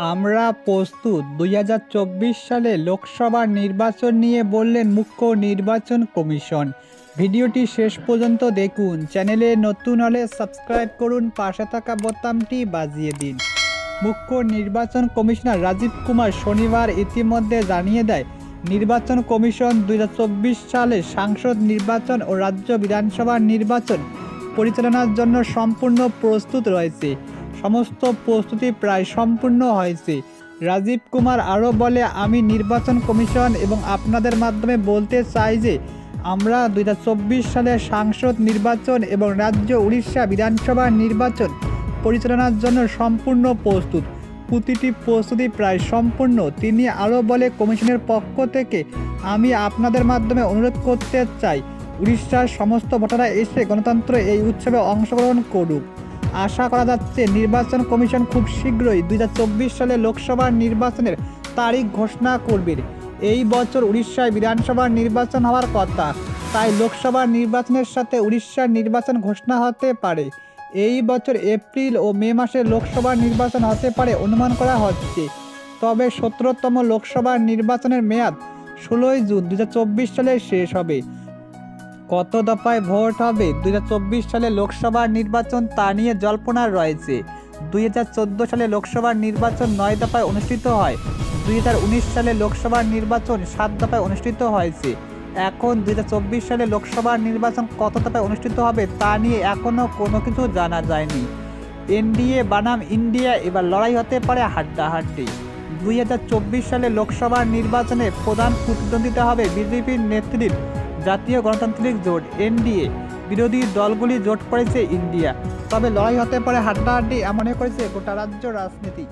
আমরা প্রস্তুত ২০২৪ সালে লোকসভা নির্বাচন নিয়ে বললেন মুখ্য নির্বাচন কমিশন। ভিডিওটি শেষ পর্যন্ত দেখুন। চ্যানেলে নতুন হলে সাবস্ক্রাইব করুন, পাশে থাকা বোতামটি বাজিয়ে দিন। মুখ্য নির্বাচন কমিশনার রাজীব কুমার শনিবার ইতিমধ্যে জানিয়ে দেয়, নির্বাচন কমিশন ২০২৪ সালে সংসদ নির্বাচন ও রাজ্য বিধানসভা নির্বাচন পরিচালনার জন্য সম্পূর্ণ প্রস্তুত রয়েছে। সমস্ত প্রস্তুতি প্রায় সম্পূর্ণ হয়েছে। রাজীব কুমার আরও বলে, আমি নির্বাচন কমিশন এবং আপনাদের মাধ্যমে বলতে চাই যে আমরা ২০২৪ সালে সংসদ নির্বাচন এবং রাজ্য উড়িষ্যা বিধানসভা নির্বাচন পরিচালনার জন্য সম্পূর্ণ প্রস্তুত। প্রতিটি প্রস্তুতি প্রায় সম্পূর্ণ। তিনি আরও বলে, কমিশনের পক্ষ থেকে আমি আপনাদের মাধ্যমে অনুরোধ করতে চাই, উড়িষ্যার সমস্ত ভোটাররা এসে গণতন্ত্র এই উৎসবে অংশগ্রহণ করুক। আশা করা যাচ্ছে নির্বাচন কমিশন খুব শীঘ্রই ২০২৪ সালে লোকসভা নির্বাচনের তারিখ ঘোষণা করবে। এই বছর উড়িষ্যায় বিধানসভার নির্বাচন হওয়ার কথা, তাই লোকসভা নির্বাচনের সাথে উড়িষ্যার নির্বাচন ঘোষণা হতে পারে। এই বছর এপ্রিল ও মে মাসে লোকসভা নির্বাচন হতে পারে অনুমান করা হচ্ছে। তবে ১৭তম লোকসভা নির্বাচনের মেয়াদ ১৬ জুন ২০২৪ সালে শেষ হবে। কত দফায় ভোট হবে ২০২৪ সালে লোকসভা নির্বাচন, তা নিয়ে জল্পনা রয়েছে। ২০১৪ সালে লোকসভা নির্বাচন ৯ দফায় অনুষ্ঠিত হয়। ২০১৯ সালে লোকসভা নির্বাচন ৭ দফায় অনুষ্ঠিত হয়েছে। এখন ২০২৪ সালে লোকসভা নির্বাচন কত দফায় অনুষ্ঠিত হবে তা নিয়ে এখনও কোনো কিছু জানা যায়নি। এনডিএ বনাম ইন্ডিয়া, এবার লড়াই হতে পারে হাড্ডাহাড্ডি। ২০২৪ সালে লোকসভা নির্বাচনে প্রধান প্রতিদ্বন্দ্বিতা হবে বিজেপির নেতৃত্বে জাতীয় গণতান্ত্রিক জোট এনডিএ, বিরোধী দলগুলি জোট করেছে ইন্ডিয়া। তবে লড়াই হতে পারে হাড্ডাহাড্ডি, এমনই করেছে গোটা রাজ্য রাজনীতি।